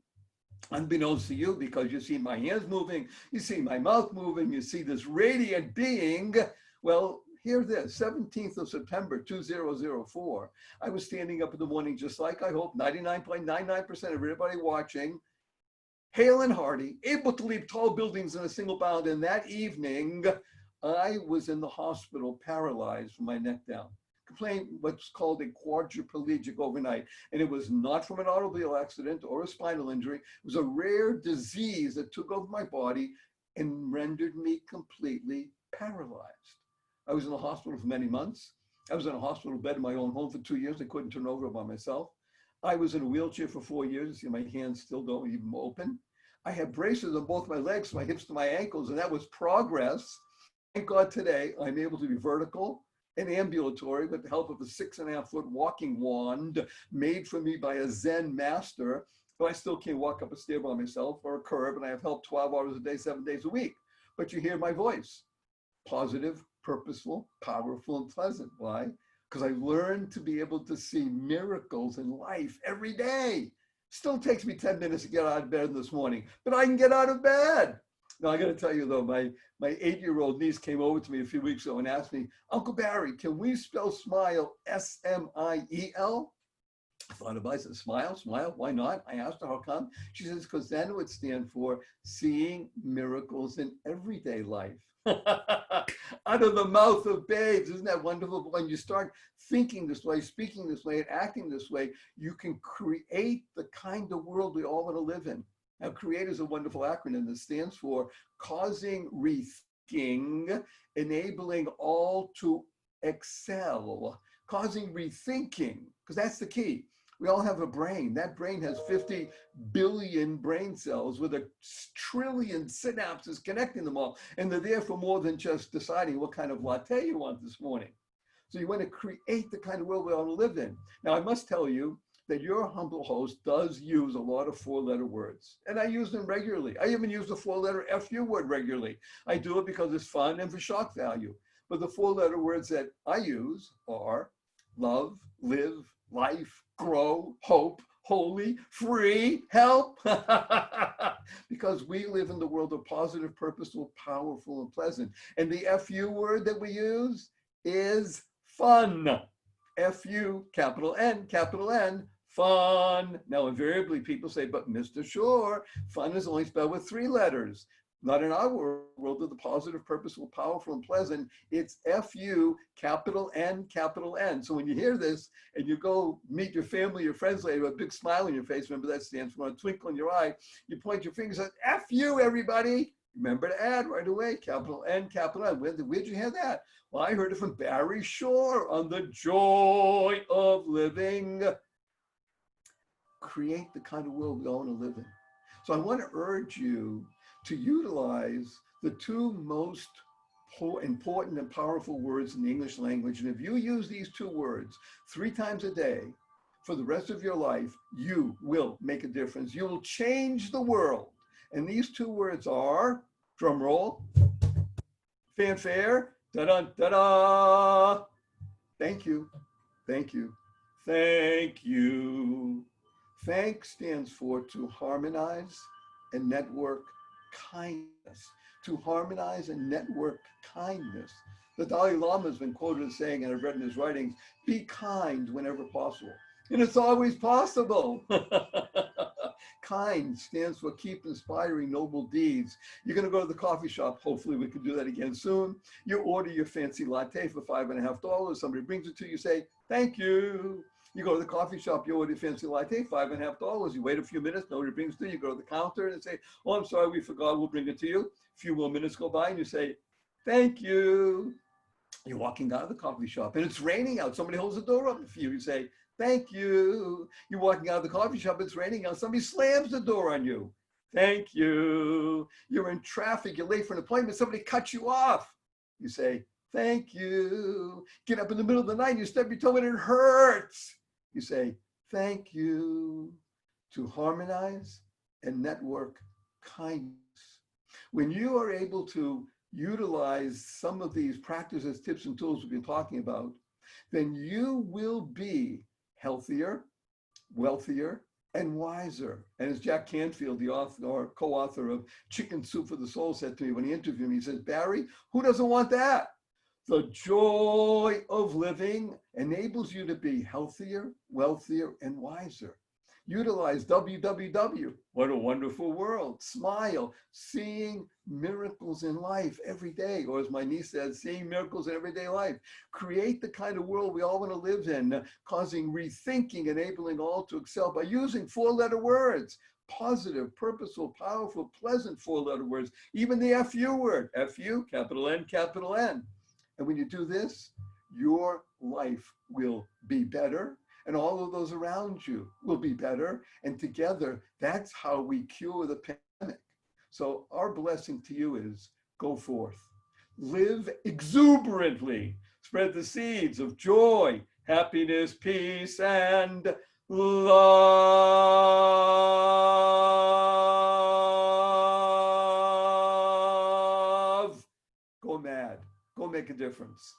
Unbeknownst to you, because you see my hands moving, you see my mouth moving, you see this radiant being. Well, hear this, 17th of September, 2004, I was standing up in the morning, just like I hope 99.99% of everybody watching, hale and hearty, able to leap tall buildings in a single bound. And that evening, I was in the hospital, paralyzed from my neck down. Complained what's called a quadriplegic overnight. And it was not from an automobile accident or a spinal injury. It was a rare disease that took over my body and rendered me completely paralyzed. I was in the hospital for many months. I was in a hospital bed in my own home for 2 years. I couldn't turn over by myself. I was in a wheelchair for 4 years. You see, my hands still don't even open. I had braces on both my legs, my hips to my ankles, and that was progress. Thank God today I'm able to be vertical and ambulatory with the help of a 6.5-foot walking wand made for me by a Zen master. But I still can't walk up a stair by myself or a curb, and I have help 12 hours a day, 7 days a week. But you hear my voice, positive, purposeful, powerful, and pleasant. Why? Because I learned to be able to see miracles in life every day. Still takes me 10 minutes to get out of bed this morning, but I can get out of bed. Now, I got to tell you, though, my 8-year-old niece came over to me a few weeks ago and asked me, Uncle Barry, can we spell SMILE, S-M-I-E-L? I thought about it. I said, smile, why not? I asked her how come. She says, because then it would stand for seeing miracles in everyday life. Out of the mouth of babes. Isn't that wonderful? When you start thinking this way, speaking this way, and acting this way, you can create the kind of world we all want to live in. Now, CREATE is a wonderful acronym that stands for causing rethinking, enabling all to excel. Causing rethinking, because that's the key. We all have a brain. That brain has 50 billion brain cells with 1 trillion synapses connecting them all. And they're there for more than just deciding what kind of latte you want this morning. So you want to create the kind of world we want to live in. Now, I must tell you that your humble host does use a lot of 4-letter words. And I use them regularly. I even use the 4-letter FU word regularly. I do it because it's fun and for shock value. But the 4-letter words that I use are love, live, life, grow, hope, holy, free, help. Because we live in the world of positive, purposeful, powerful, and pleasant. And the FU word that we use is fun. FU, capital N, fun. Now, invariably, people say, but Mr. Shore, fun is only spelled with 3 letters. Not in our world of the positive, purposeful, powerful, and pleasant. It's FU, capital N, capital N. So when you hear this and you go meet your family, your friends later, a big smile on your face, remember that stands for a twinkle in your eye. You point your fingers at FU, everybody. Remember to add right away, capital N, capital N. Where'd you hear that? Well, I heard it from Barry Shore on The Joy of Living. Create the kind of world we all want to live in. So I want to urge you to utilize the 2 most important and powerful words in the English language. And if you use these 2 words 3 times a day for the rest of your life, you will make a difference. You will change the world. And these 2 words are, drum roll, fanfare, da-da, da-da. Thank you, thank you, thank you. Thank stands for to harmonize and network kindness. To harmonize and network kindness. The Dalai Lama has been quoted as saying, and I've read in his writings, be kind whenever possible. And it's always possible. Kind stands for keep inspiring noble deeds. You're going to go to the coffee shop. Hopefully we can do that again soon. You order your fancy latte for $5.50. Somebody brings it to you, say, thank you. You go to the coffee shop, you order a fancy latte, $5.50. You wait a few minutes, nobody brings it to you. You go to the counter and say, oh, I'm sorry, we forgot, we'll bring it to you. A few more minutes go by and you say, thank you. You're walking out of the coffee shop and it's raining out. Somebody holds the door open for you. You say, thank you. You're walking out of the coffee shop, it's raining out. Somebody slams the door on you. Thank you. You're in traffic, you're late for an appointment, somebody cuts you off. You say, thank you. Get up in the middle of the night, you stub your toe and it hurts. You say, thank you. To harmonize and network kindness. When you are able to utilize some of these practices, tips, and tools we've been talking about, then you will be healthier, wealthier, and wiser. And as Jack Canfield, the author or co-author of Chicken Soup for the Soul, said to me when he interviewed me, he says, Barry, who doesn't want that? The joy of living enables you to be healthier, wealthier, and wiser. Utilize WWW. What a wonderful world. Smile, seeing miracles in life every day. Or as my niece says, seeing miracles in everyday life. Create the kind of world we all want to live in, causing rethinking, enabling all to excel by using 4-letter words. Positive, purposeful, powerful, pleasant 4-letter words. Even the FU word. FU, capital N, capital N. And when you do this, your life will be better and all of those around you will be better. And together, that's how we cure the pandemic. So our blessing to you is go forth, live exuberantly, spread the seeds of joy, happiness, peace, and love. Go mad. Go make a difference.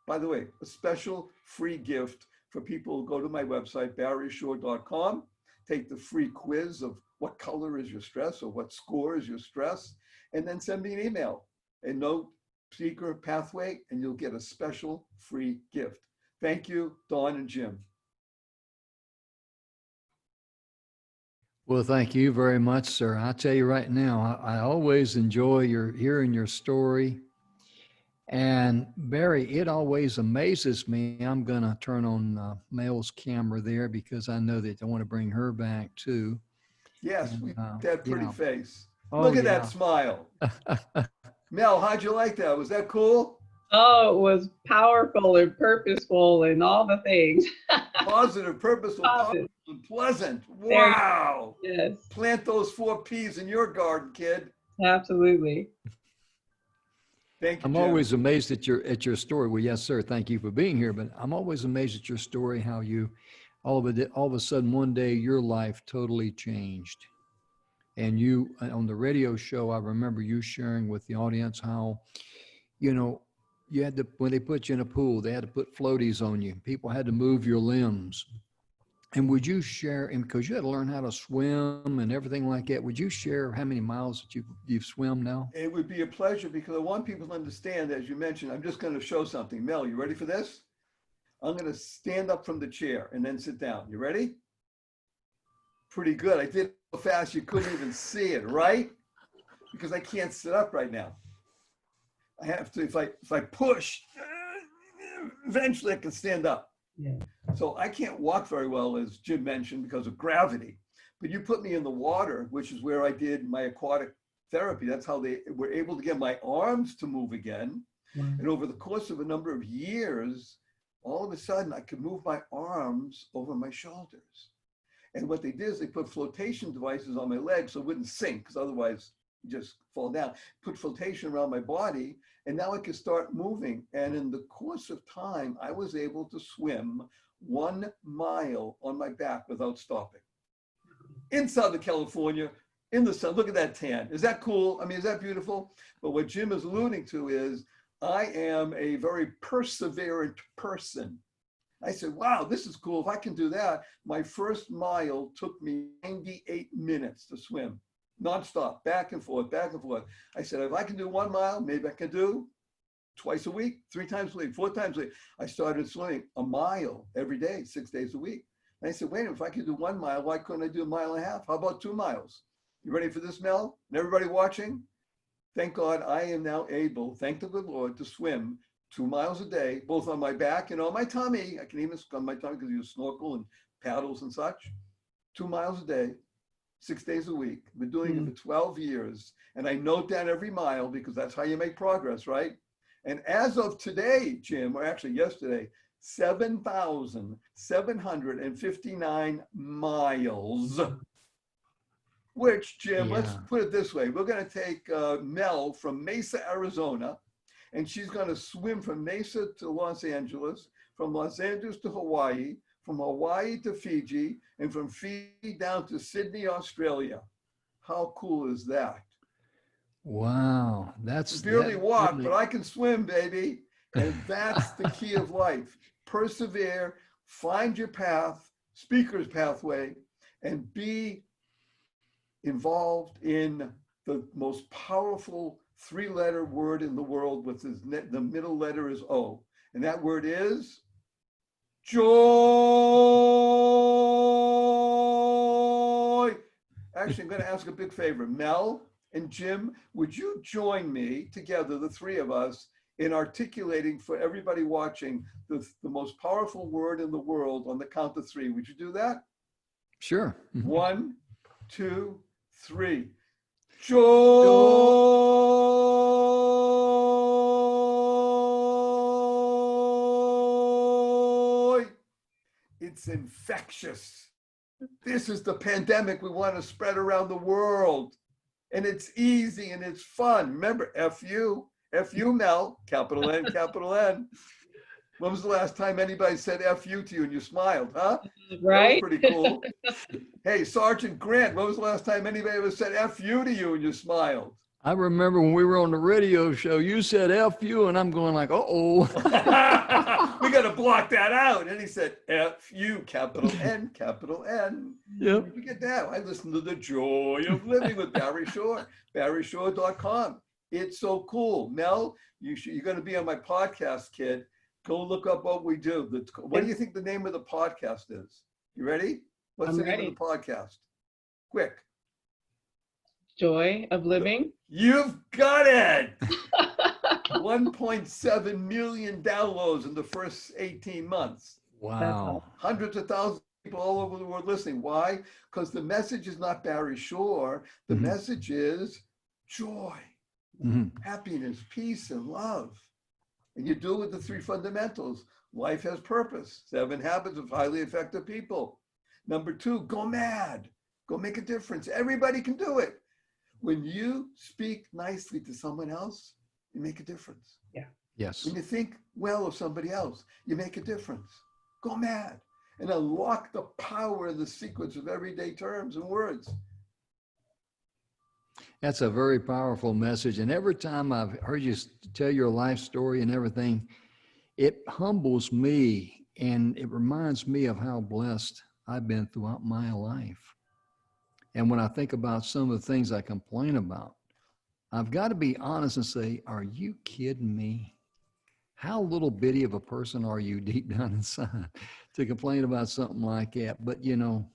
By the way, a special free gift for people who go to my website, barryshore.com, take the free quiz of what color is your stress or what score is your stress, and then send me an email and note Speaker Pathway, and you'll get a special free gift. Thank you, Dawn and Jim.
Well, thank you very much, sir. I tell you right now, I always enjoy hearing your story. And Barry, it always amazes me. I'm going to turn on Mel's camera there because I know that I want to bring her back too.
Yes, that pretty
yeah.
face.
Oh,
Look at
yeah.
that smile. Mel, how'd you like that? Was that cool?
Oh, it was powerful and purposeful and all the things.
Positive, purposeful, powerful, and pleasant.
There,
Wow.
yes,
Plant those 4 P's in your garden, kid.
absolutely.
Thank you,
I'm
Jim.
always amazed at your story. Well, yes, sir. Thank you for being here. But I'm always amazed at your story, how you all of a sudden one day your life totally changed. And you on the radio show, I remember you sharing with the audience how, you know, You had to, when they put you in a pool, they had to put floaties on you. People had to move your limbs. And would you share, and because you had to learn how to swim and everything like that, would you share how many miles that you've swum now?
It would be a pleasure because I want people to understand, as you mentioned, I'm just going to show something. Mel, you ready for this? I'm going to stand up from the chair and then sit down. You ready? Pretty good. I did it so fast you couldn't even see it, right? Because I can't sit up right now. I have to, if I push, eventually I can stand up.
Yeah.
So I can't walk very well, as Jim mentioned, because of gravity. But you put me in the water, which is where I did my aquatic therapy. That's how they were able to get my arms to move again.
Wow.
And over the course of a number of years, all of a sudden I could move my arms over my shoulders. And what they did is they put flotation devices on my legs so it wouldn't sink, because otherwise you just fall down. Put flotation around my body, and now I could start moving. And in the course of time, I was able to swim 1 mile on my back without stopping. In Southern California, in the sun. Look at that tan. Is that cool? I mean, is that beautiful? But what Jim is alluding to is I am a very perseverant person. I said, wow, this is cool. If I can do that, my first mile took me 98 minutes to swim, nonstop, back and forth, back and forth. I said, if I can do 1 mile, maybe I can do twice a week, 3 times a week, 4 times a week. I started swimming a mile every day, 6 days a week. And I said, wait a minute, if I could do 1 mile, why couldn't I do 1.5 miles? How about 2 miles? You ready for this, Mel? And everybody watching? Thank God I am now able, thank the good Lord, to swim 2 miles a day, both on my back and on my tummy. I can even swim on my tummy because you snorkel and paddles and such. 2 miles a day, 6 days a week. I've been doing it for 12 years. And I note down every mile because that's how you make progress, right? And as of today, Jim, or actually yesterday, 7,759 miles. Which, Jim, let's
Yeah.
put it this way. We're going to take Mel from Mesa, Arizona, and she's going to swim from Mesa to Los Angeles, from Los Angeles to Hawaii, from Hawaii to Fiji, and from Fiji down to Sydney, Australia. How cool is that?
Wow. That's
I barely
that
walk,
really-
but I can swim, baby. And that's the key of life. Persevere, find your path, speaker's pathway, and be involved in the most powerful 3-letter word in the world, with the middle letter is O. And that word is joy. Actually, I'm going to ask a big favor. Mel and Jim, would you join me together, the 3 of us, in articulating for everybody watching the most powerful word in the world on the count of 3? Would you do that?
Sure. Mhm.
1, 2, 3. Joy. It's infectious. This is the pandemic we want to spread around the world. And it's easy and it's fun. Remember, F-U, Mel, capital N, capital N. When was the last time anybody said F-U to you and you smiled, huh?
Right?
That was pretty cool. Hey, Sergeant Grant, when was the last time anybody ever said F-U to you and you smiled?
I remember when we were on the radio show, you said F you, and I'm going like, uh-oh.
We got to block that out. And he said, F-U, capital N, capital N.
Yep.
Look at that. I listened to The Joy of Living with Barry Shore, barryshore.com. It's so cool. Mel, you're going to be on my podcast, kid. Go look up what we do. What do you think the name of the podcast is? You ready? What's
I'm
the name
ready.
of the podcast? Quick.
Joy of living.
You've got it. 1.7 million downloads in the first 18 months.
Wow.
Hundreds of thousands of people all over the world listening. Why? Because the message is not Barry Shore. The
Mhm.
message is joy,
Mhm.
happiness, peace, and love. And you do it with the 3 fundamentals. Life has purpose. 7 habits of highly effective people. Number 2, go mad. Go make a difference. Everybody can do it. When you speak nicely to someone else, you make a difference.
Yes.
When you think well of somebody else, you make a difference. Go mad and unlock the power and the sequence of everyday terms and words.
That's a very powerful message. And every time I've heard you tell your life story and everything, it humbles me and it reminds me of how blessed I've been throughout my life. And when I think about some of the things I complain about, I've got to be honest and say, are you kidding me? How little bitty of a person are you deep down inside to complain about something like that? But you know,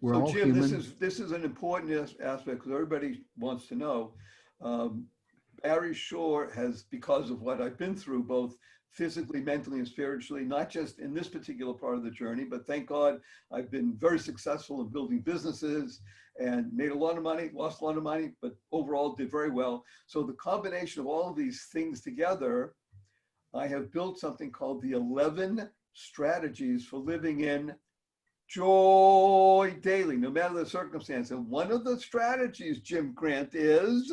we're
So
all
Jim,
human.
this is an important aspect because everybody wants to know. Barry Shore has, because of what I've been through, both physically, mentally, and spiritually, not just in this particular part of the journey, but thank God I've been very successful in building businesses and made a lot of money, lost a lot of money, but overall did very well. So the combination of all of these things together, I have built something called the 11 strategies for living in joy daily, no matter the circumstance. And one of the strategies, Jim Grant, is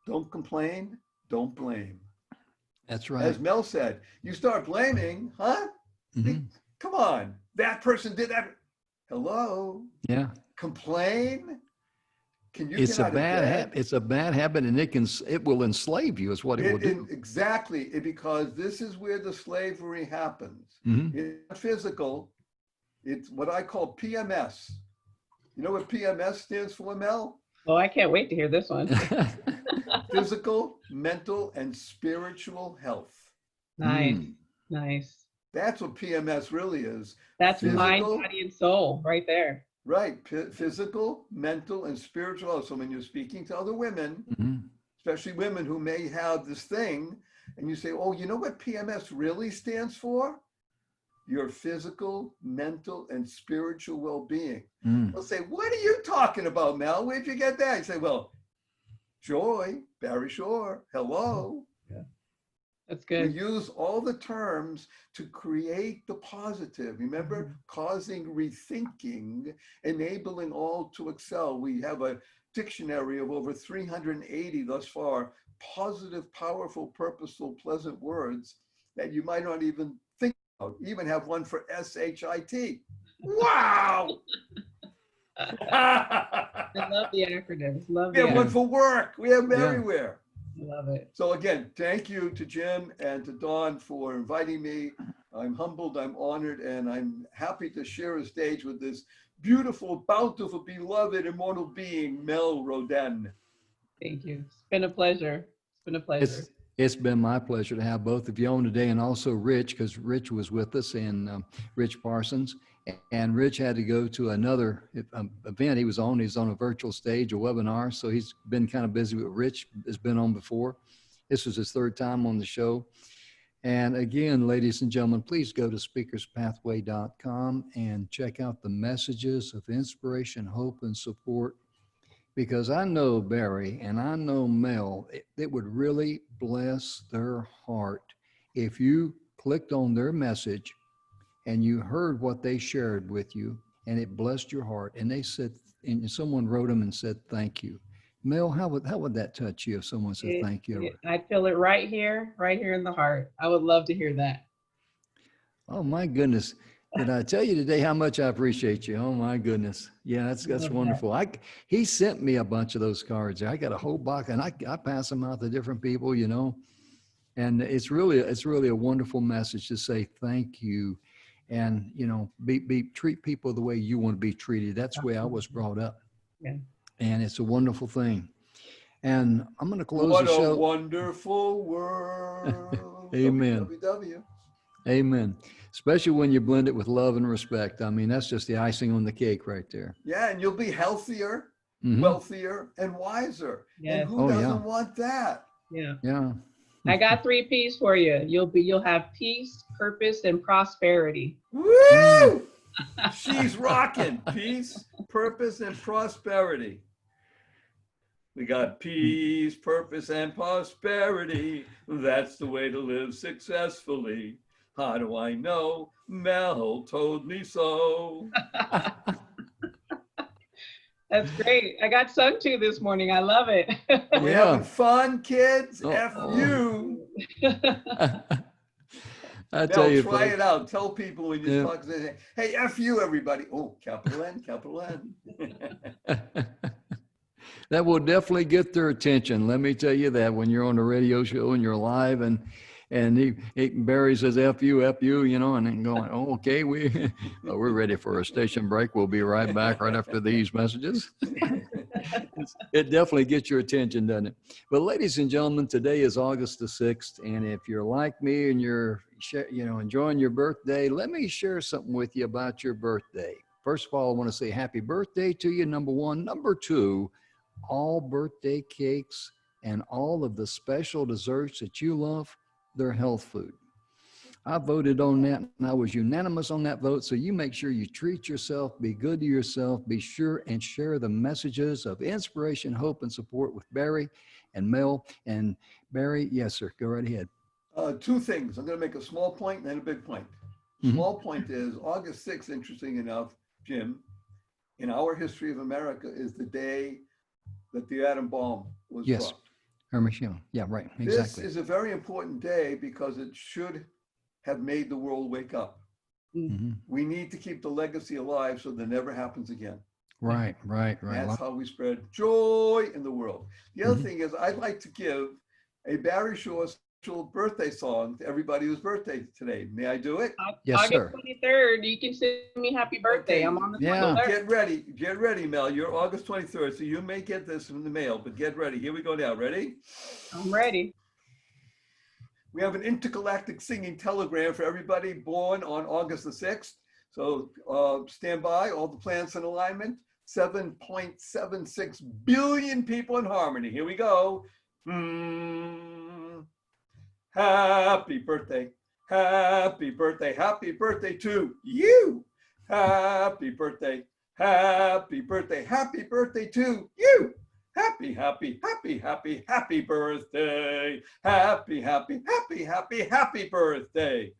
don't complain, don't blame.
That's right.
As Mel said, you start blaming, huh?
Mhm.
Come on, that person did that. Hello,
Yeah.
complain? Can you
It's
get
a
out of
bad
bed?
habit. It's a bad habit, and it will enslave you. Is what it will do.
Exactly, because this is where the slavery happens.
Mhm.
It's not physical. It's what I call PMS. You know what PMS stands for, Mel?
Oh, I can't wait to hear this one.
Physical, mental, and spiritual health.
Nice,
Mm.
nice.
That's what PMS really is.
That's mind,
Physical,
body, and soul right there.
right? Physical, mental, and spiritual health. So when you're speaking to other women,
Mhm.
especially women who may have this thing, and you say, oh, you know what PMS really stands for? Your physical, mental, and spiritual well-being.
Mm.
They'll say, what are you talking about, Mel? Where'd you get that? You say, well, Joy, Barry Shore, hello.
That's
We
good.
use all the terms to create the positive. Remember, causing rethinking, enabling all to excel. We have a dictionary of over 380 thus far, positive, powerful, purposeful, pleasant words that you might not even think about. Even have one for SHIT. Wow!
I love the acronyms. Love
We
the
have one
acronyms.
for work. We have them
Yeah.
everywhere.
Love it.
So again, thank you to Jim and to Dawn for inviting me. I'm humbled, I'm honored, and I'm happy to share a stage with this beautiful, bountiful, beloved, immortal being, Mel Roden.
Thank you. It's been a pleasure. It's been a pleasure.
It's been my pleasure to have both of you on today, and also Rich, because Rich was with us, and Rich Parsons. And Rich had to go to another event he was on. He's on a virtual stage, a webinar, so he's been kind of busy. With Rich has been on before. This was his third time on the show. And again, ladies and gentlemen, please go to speakerspathway.com and check out the messages of inspiration, hope, and support. Because I know Barry and I know Mel, it would really bless their heart if you clicked on their message and you heard what they shared with you and it blessed your heart. And they said, and someone wrote them and said, thank you. Mel, how would that touch you if someone said thank you?
I feel it right here in the heart. I would love to hear that.
Oh my goodness. Did I tell you today how much I appreciate you? Oh my goodness. Yeah, that's
Love
wonderful. He sent me a bunch of those cards. I got a whole box and I pass them out to different people, you know. And it's really a wonderful message to say thank you and, you know, treat people the way you want to be treated. That's the way I was brought up.
Yeah.
And it's a wonderful thing. And I'm going to close
What
the show.
a wonderful world.
Amen.
WWW.
Amen. Especially when you blend it with love and respect. I mean, that's just the icing on the cake right there.
Yeah, and you'll be healthier,
Mhm.
wealthier, and wiser.
Yes.
And who doesn't want that?
Yeah.
Yeah.
I got 3 P's for you. You'll have peace, purpose, and prosperity.
Woo! She's rocking. Peace, purpose, and prosperity. We got peace, purpose, and prosperity. That's the way to live successfully. How do I know? Mel told me so.
That's great. I got sung to this morning. I love it.
We
Yeah.
having fun, kids?
Oh,
F
oh.
you.
I tell
Mel,
you,
try
folks.
it out. Tell people when you
Yeah.
talk, say, hey, F you, everybody. Oh, capital N, capital N.
That will definitely get their attention. Let me tell you that when you're on a radio show and you're live and Barry says F you, you know, and then going, oh, okay, we're ready for a station break. We'll be right back right after these messages. It definitely gets your attention, doesn't it? But ladies and gentlemen, today is August the 6th. And if you're like me and you're, enjoying your birthday, let me share something with you about your birthday. First of all, I want to say happy birthday to you, number one. Number two, all birthday cakes and all of the special desserts that you love, they're health food. I voted on that and I was unanimous on that vote. So you make sure you treat yourself, be good to yourself, be sure and share the messages of inspiration, hope, and support with Barry and Mel. And Barry, yes, sir, go right ahead.
Two things. I'm going to make a small point and then a big point. Small point is August 6th, interesting enough, Jim, in our history of America is the day that the atom bomb was dropped.
Hermashima. Yeah, right. Exactly.
This is a very important day because it should have made the world wake up.
Mm-hmm.
We need to keep the legacy alive so that never happens again.
Right.
That's how we spread joy in the world. The other thing is I'd like to give a Barry Shore special birthday song to everybody whose birthday today. May I do it?
Yes, sir.
August 23rd, you can send me happy birthday.
Okay.
I'm on the
Yeah.
23rd.
Get ready, Mel. You're August 23rd, so you may get this in the mail, but get ready. Here we go now. Ready?
I'm ready.
We have an intergalactic singing telegram for everybody born on August the 6th. So stand by, all the planets in alignment. 7.76 billion people in harmony. Here we go. Happy birthday. Happy birthday. Happy birthday to you. Happy birthday. Happy birthday. Happy birthday to you. Happy, happy, happy, happy, happy birthday. Happy, happy, happy, happy, happy birthday.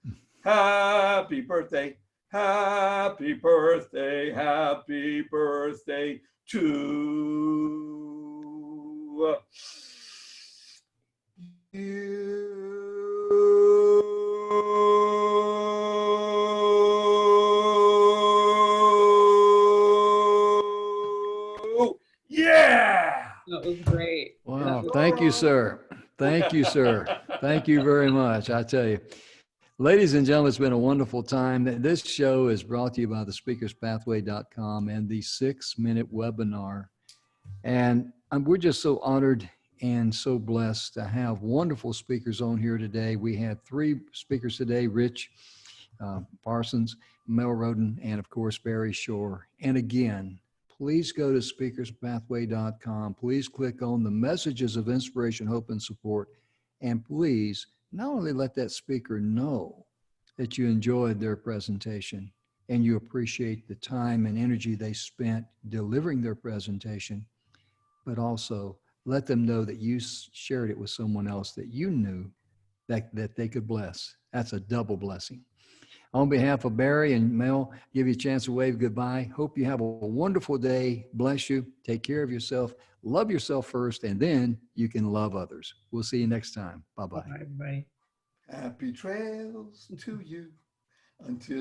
Happy birthday. Happy birthday. Happy birthday to you. Yeah.
That was great.
Wow. Thank you, sir. Thank you, sir. Thank you very much. I tell you. Ladies and gentlemen, it's been a wonderful time. This show is brought to you by thespeakerspathway.com and the 6-minute webinar. And we're just so honored and so blessed to have wonderful speakers on here today. We had 3 speakers today, Rich Parsons, Mel Roden, and of course, Barry Shore. And again, please go to speakerspathway.com. Please click on the messages of inspiration, hope, and support. And please not only let that speaker know that you enjoyed their presentation and you appreciate the time and energy they spent delivering their presentation, but also let them know that you shared it with someone else that you knew that they could bless. That's a double blessing. On behalf of Barry and Mel, give you a chance to wave goodbye. Hope you have a wonderful day. Bless you. Take care of yourself. Love yourself first, and then you can love others. We'll see you next time. Bye-bye.
Bye, everybody.
Happy trails to you until